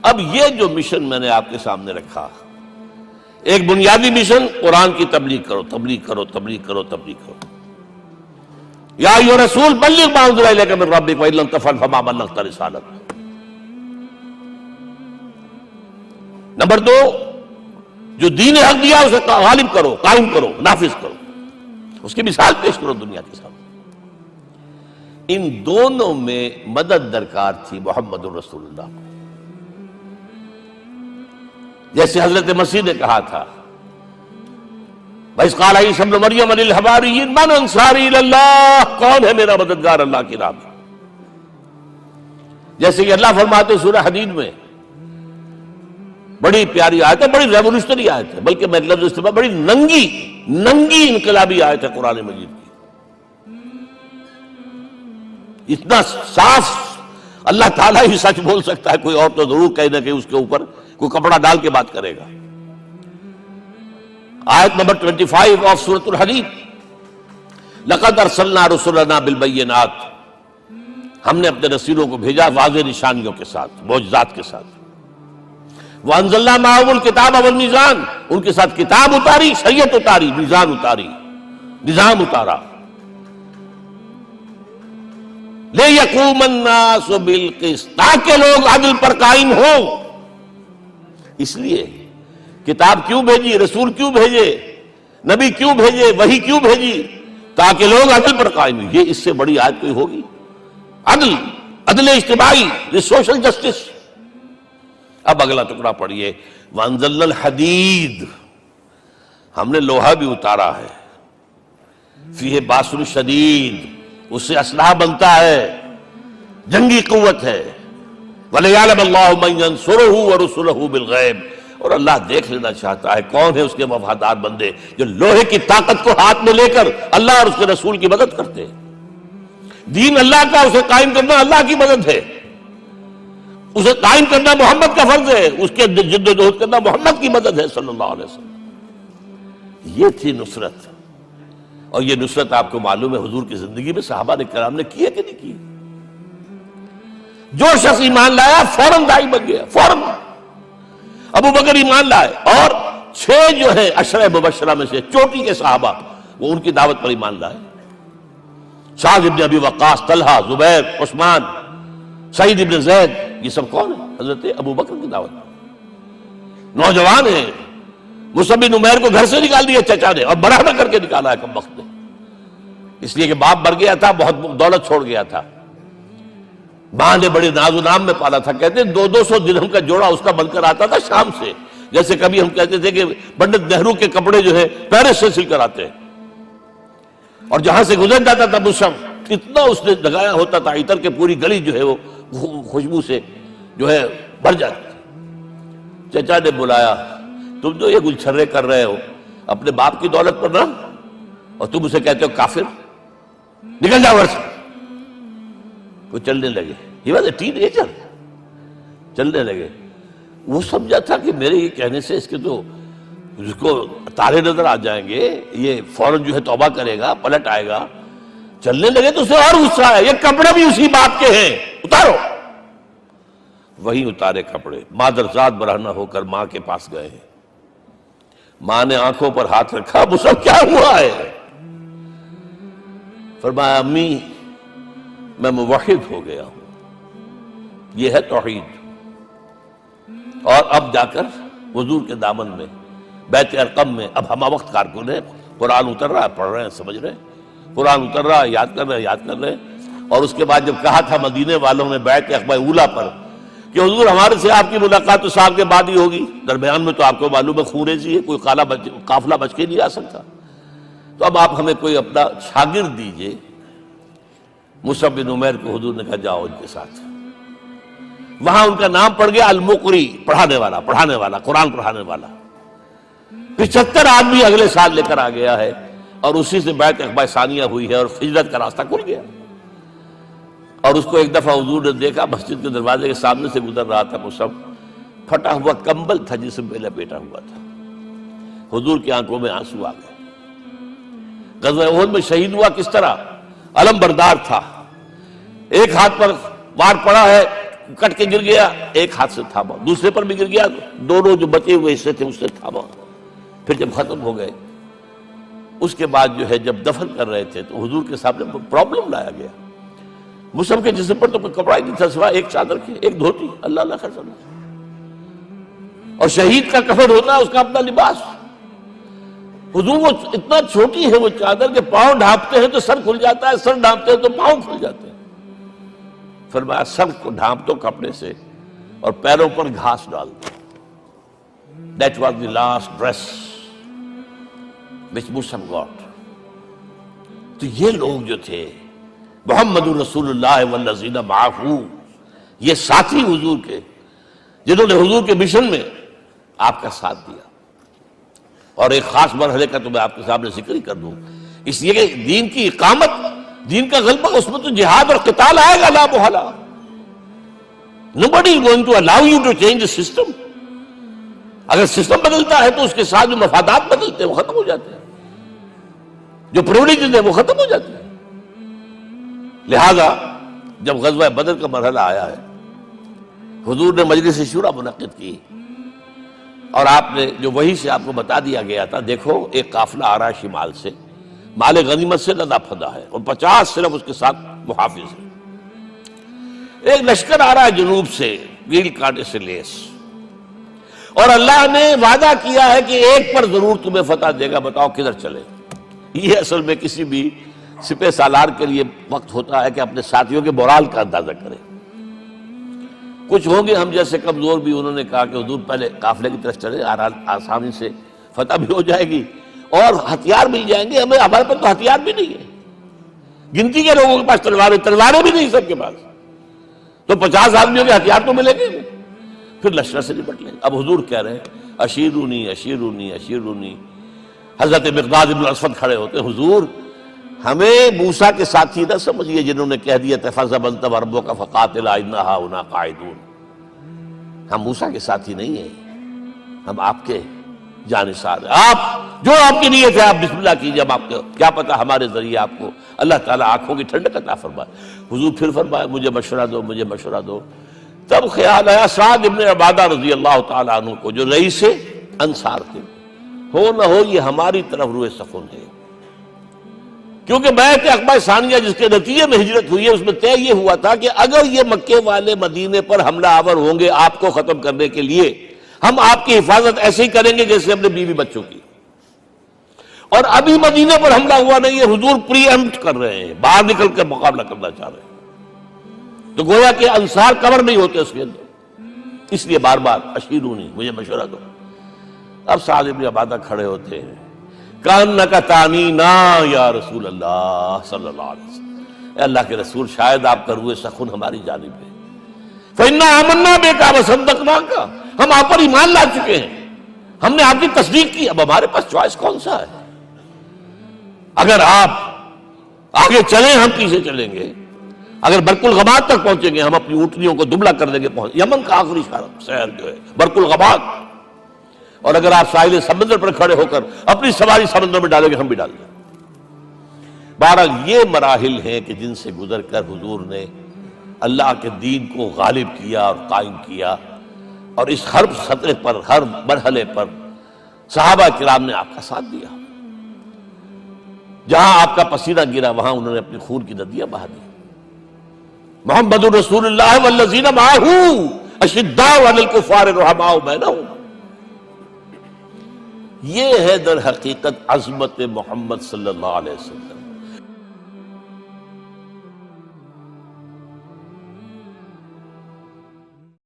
اب یہ جو مشن میں نے آپ کے سامنے رکھا، ایک بنیادی مشن، قرآن کی تبلیغ کرو، تبلیغ کرو، تبلیغ کرو، تبلیغ کرو۔ یا ایھا الرسول بلغ ما انزل الیک من ربک وان لم تفعل فما بلغت رسالتہ۔ نمبر 2، جو دین حق دیا اسے غالب کرو، قائم کرو، نافذ کرو، اس کی مثال پیش کرو دنیا کے سامنے۔ ان دونوں میں مدد درکار تھی محمد الرسول اللہ کو۔ جیسے حضرت مسیح نے کہا تھا، وَإِذْ قَالَ عِیسیٰ ابْنُ مَرْیَمَ لِلْحَوَارِیِّینَ مَنْ أَنصَارِی إِلَى اللَّہِ، کون ہے میرا مددگار اللہ کی راہ میں؟ جیسے کہ اللہ فرماتے سورہ حدید میں، بڑی پیاری آیت ہے، بڑی ریولوشنری آیت ہے، بلکہ میں لفظ استعمال، بڑی ننگی انقلابی آیت ہے قرآن مجید کی۔ اتنا صاف اللہ تعالیٰ ہی سچ بول سکتا ہے، کوئی اور تو ضرور کہیں نہ کہیں اس کے اوپر کوئی کپڑا ڈال کے بات کرے گا۔ آیت نمبر 25 آف سورۃ الحدید، لقد ارسلنا رسلنا بالبینات، ہم نے اپنے رسولوں کو بھیجا واضح نشانیوں کے ساتھ، معجزات کے ساتھ۔ وانزلنا معهم الکتاب والمیزان، ان کے ساتھ کتاب اتاری، شریعت اتاری، میزان اتاری، نظام اتارا۔ لِیَقُومَ النَّاسُ بِالْقِسْطِ، تاکہ لوگ عدل پر قائم ہوں۔ اس لیے کتاب کیوں بھیجی، رسول کیوں بھیجے، نبی کیوں بھیجے، وحی کیوں بھیجی؟ تاکہ لوگ عدل پر قائم ہوں۔ یہ اس سے بڑی آیت کوئی ہوگی؟ عدل اجتماعی، سوشل جسٹس۔ اب اگلا ٹکڑا پڑھیے، وَأَنزَلْنَا الْحَدِيدَ، ہم نے لوہا بھی اتارا ہے، فِيهِ بَأْسٌ شَدِيدٌ، اس سے اسلحہ بنتا ہے، جنگی قوت ہے۔ وَلِيَعْلَمَ اللَّهُ مَن يَنصُرُهُ وَرُسُلَهُ بِالْغَیبِ، اور اللہ دیکھ لینا چاہتا ہے کون ہے اس کے وفادار بندے جو لوہے کی طاقت کو ہاتھ میں لے کر اللہ اور اس کے رسول کی مدد کرتے ہیں۔ دین اللہ کا، اسے قائم کرنا اللہ کی مدد ہے، اسے قائم کرنا محمد کا فرض ہے، اس کے جد و جہد کرنا محمد کی مدد ہے صلی اللہ علیہ وسلم۔ یہ تھی نصرت، اور یہ نصرت آپ کو معلوم ہے حضور کی زندگی میں صحابہ نے کرام نے کی ہے کہ نہیں کی؟ جو شخص ایمان لایا فوراً داعی بن گیا، فوراً۔ ابو بکر ایمان لائے، اور 6 جو ہے عشرہ مبشرہ میں سے چوٹی کے صحابہ، وہ ان کی دعوت پر ایمان لائے۔ سعد ابن ابی وقاص، طلحہ، زبیر، عثمان، سعید ابن زید، یہ سب کون ہیں؟ حضرت ابو بکر کی دعوت۔ نوجوان ہیں، مصعب بن عمیر کو گھر سے نکال دیا چچا نے، اور برہنہ کر کے نکالا ہے کم وقت نے، اس لیے کہ باپ مر گیا تھا، بہت دولت چھوڑ گیا تھا، ماں نے بڑے ناز و نام میں پالا تھا۔ کہتے ہیں 200 درہم کا جوڑا اس کا بن کر آتا تھا شام سے، جیسے کبھی ہم کہتے تھے کہ پنڈت نہرو کے کپڑے جو ہے پیرس سے سل کر آتے ہیں، اور جہاں سے گزر جاتا تھا مصعب، اتنا اس نے لگایا ہوتا تھا عطر کے پوری گلی جو ہے وہ خوشبو سے جو ہے بھر جاتی تھی۔ چچا نے بلایا، تم جو یہ گلچھرے کر رہے ہو اپنے باپ کی دولت پر نہ، اور تم اسے کہتے ہو کافر، نکل جاؤ گھر سے۔ وہ چلنے لگے، یہ بات ہے، ٹین ایجر چلنے لگے۔ وہ سمجھا تھا کہ میرے یہ کہنے سے اس کے تو اس کو تارے نظر آ جائیں گے، یہ فوراً جو ہے توبہ کرے گا، پلٹ آئے گا۔ چلنے لگے تو اسے اور غصہ ہے، یہ کپڑے بھی اسی باپ کے ہیں، اتارو۔ وہی اتارے کپڑے، مادرزاد برہنہ ہو کر ماں کے پاس گئے ہیں۔ ماں نے آنکھوں پر ہاتھ رکھا، مصعب کیا ہوا ہے؟ فرمایا امی میں موحد ہو گیا ہوں، یہ ہے توحید۔ اور اب جا کر حضور کے دامن میں بیت ارقم میں اب ہمہ وقت کارکن ہے، قرآن اتر رہا ہے، پڑھ رہے ہیں، سمجھ رہے ہیں، قرآن اتر رہا ہے، یاد کر رہے ہیں۔ اور اس کے بعد جب کہا تھا مدینے والوں نے بیعت عقبہ اولیٰ پر کہ حضور ہمارے سے آپ کی ملاقات تو صاحب کے بعد ہی ہوگی، درمیان میں تو آپ کو معلوم ہے خون ریزی ہے، کوئی قافلہ بچ کے نہیں آ سکتا، تو اب آپ ہمیں کوئی اپنا شاگرد دیجئے۔ مصعب بن عمیر کو حضور نے کہا جاؤ ان کے ساتھ۔ وہاں ان کا نام پڑ گیا المقری، پڑھانے والا، قرآن پڑھانے والا۔ 75 آدمی اگلے سال لے کر آ گیا ہے، اور اسی سے بیعت عقبہ ثانیہ ہوئی ہے، اور ہجرت کا راستہ کھل گیا۔ اور اس کو ایک دفعہ حضور نے دیکھا، مسجد کے دروازے کے سامنے سے گزر رہا تھا مصعب، پھٹا ہوا کمبل تھا جسم پہ لپیٹا ہوا تھا۔ حضور کی آنکھوں میں آنسو آ گئے۔ غزوہ احد میں شہید ہوا کس طرح؟ علم بردار تھا، ایک ہاتھ پر وار پڑا ہے، کٹ کے گر گیا، ایک ہاتھ سے تھاما، دوسرے پر بھی گر گیا، دونوں جو بچے ہوئے حصے تھے اس سے تھاما. پھر جب ختم ہو گئے اس کے بعد جو ہے جب دفن کر رہے تھے تو حضور کے سامنے پرابلم لایا گیا. مصعب کے جسم پر تو کوئی کپڑا ہی نہیں تھا سوائے ایک چادر کے، ایک دھوتی. اللہ اللہ خیر صلی اللہ. اور شہید کا کفن ہوتا ہے اس کا اپنا لباس. حضور وہ اتنا چھوٹی ہے وہ چادر کہ پاؤں ڈھانپتے ہیں تو سر کھل جاتا ہے، سر ڈھانپتے ہیں تو پاؤں کھل جاتے ہیں. فرمایا سر کو ڈھانپ دو کپڑے سے اور پیروں پر گھاس ڈال دو. That was the last dress which Musab got. تو یہ لوگ جو تھے محمد رسول اللہ والذین معہ، یہ ساتھی حضور کے جنہوں نے حضور کے مشن میں آپ کا ساتھ دیا. اور ایک خاص مرحلے کا تو میں آپ کے سامنے ذکر ہی کر دوں، اس لیے کہ دین کی اقامت، دین کا غلبہ، اس میں تو جہاد اور قتال آئے گا لا محالہ. Nobody is going to allow you to change the system. اگر سسٹم بدلتا ہے تو اس کے ساتھ جو مفادات بدلتے ہیں وہ ختم ہو جاتے ہیں، جو پریولیجز ہیں وہ ختم ہو جاتے ہیں. لہذا جب غزوہ بدر کا مرحلہ آیا ہے، حضور نے مجلس شورا منعقد کی اور آپ نے جو وحی سے آپ کو بتا دیا گیا تھا، دیکھو ایک قافلہ آ رہا ہے شمال سے، مال غنیمت سے لدا پھدا ہے اور 50 صرف اس کے ساتھ محافظ ہیں. ایک لشکر آ رہا ہے جنوب سے ویل کانٹے سے لیس، اور اللہ نے وعدہ کیا ہے کہ ایک پر ضرور تمہیں فتح دے گا، بتاؤ کدھر چلے. یہ اصل میں کسی بھی سپہ سالار کے لیے وقت ہوتا ہے کہ اپنے ساتھیوں کے مورال کا اندازہ کرے. کچھ ہوں گے ہم جیسے کمزور بھی، انہوں نے کہا کہ حضور پہلے قافلے کی طرف چلے، آسانی سے فتح بھی ہو جائے گی اور ہتھیار مل جائیں گے. ہمارے پاس تو ہتھیار بھی نہیں ہے، گنتی کے لوگوں کے پاس تلواریں بھی نہیں سب کے پاس، تو 50 آدمیوں کے ہتھیار تو ملیں گے. پھر لشکر سے نپٹ لیں. اب حضور کہہ رہے ہیں اشیرونی اشیرونی اشیرونی. حضرت مقداد بن الاسود کھڑے ہوتے ہیں، حضور ہمیں موسیٰ کے ساتھی نہ سمجھیے جنہوں نے کہہ دیا فَذَهَبْ رَبُّكَ فَقَاتِلَا إِنَّا هَاهُنَا قَاعِدُونَ. ہم موسیٰ کے ساتھی نہیں ہیں، ہم آپ کے جانثار ہیں. آپ جو آپ کی نیت ہے آپ بسم اللہ کیجیے، ہم آپ کو کیا پتا ہمارے ذریعے آپ کو اللہ تعالیٰ آنکھوں کی ٹھنڈک عطا فرمائے. حضور پھر فرمائے مجھے مشورہ دو، مجھے مشورہ دو. تب خیال آیا سعد ابن عبادہ رضی اللہ تعالیٰ عنہ کو، جو رئیس انصار تھے، ہو نہ ہو یہ ہماری طرف روئے سخن ہے، کیونکہ بیعت عقبہ ثانیہ جس کے نتیجے میں ہجرت ہوئی ہے اس میں طے یہ ہوا تھا کہ اگر یہ مکے والے مدینے پر حملہ آور ہوں گے آپ کو ختم کرنے کے لیے، ہم آپ کی حفاظت ایسے ہی کریں گے جیسے اپنے بیوی بچوں کی. اور ابھی مدینے پر حملہ ہوا نہیں ہے، حضور پری ایمپٹ کر رہے ہیں، باہر نکل کر مقابلہ کرنا چاہ رہے ہیں. تو گویا کہ انصار کور نہیں ہوتے اس کے اندر، اس لیے بار بار اشیرونی، مجھے مشورہ دو. اب سعد بن عبادہ کھڑے ہوتے ہیں، کانک تعنینا یا رسول اللہ صلی اللہ علیہ وسلم. اے اللہ کے رسول شاید آپ کا روئے سخن ہماری جانب ہے. فإنا آمنا بک وصدقناک، ہم آپ پر ایمان لا چکے ہیں، ہم نے آپ کی تصدیق کی، اب ہمارے پاس چوائس کون سا ہے؟ اگر آپ آگے چلیں ہم پیچھے چلیں گے، اگر برق الغماد تک پہنچیں گے ہم اپنی اونٹنیوں کو دبلا کر دیں گے. یمن کا آخری شہر جو ہے برق الغماد. اور اگر آپ ساحل سمندر پر کھڑے ہو کر اپنی سواری سمندر میں ڈالیں گے ہم بھی ڈال دیں. بہرحال یہ مراحل ہیں کہ جن سے گزر کر حضور نے اللہ کے دین کو غالب کیا اور قائم کیا، اور اس ہر سطح پر، ہر مرحلے پر صحابہ کرام نے آپ کا ساتھ دیا. جہاں آپ کا پسینہ گرا وہاں انہوں نے اپنی خون کی ندیاں بہا دی. محمد رسول اللہ والذین معہ اشداء علی الکفار رحماء بینہم. یہ ہے در حقیقت عظمت محمد صلی اللہ علیہ وسلم.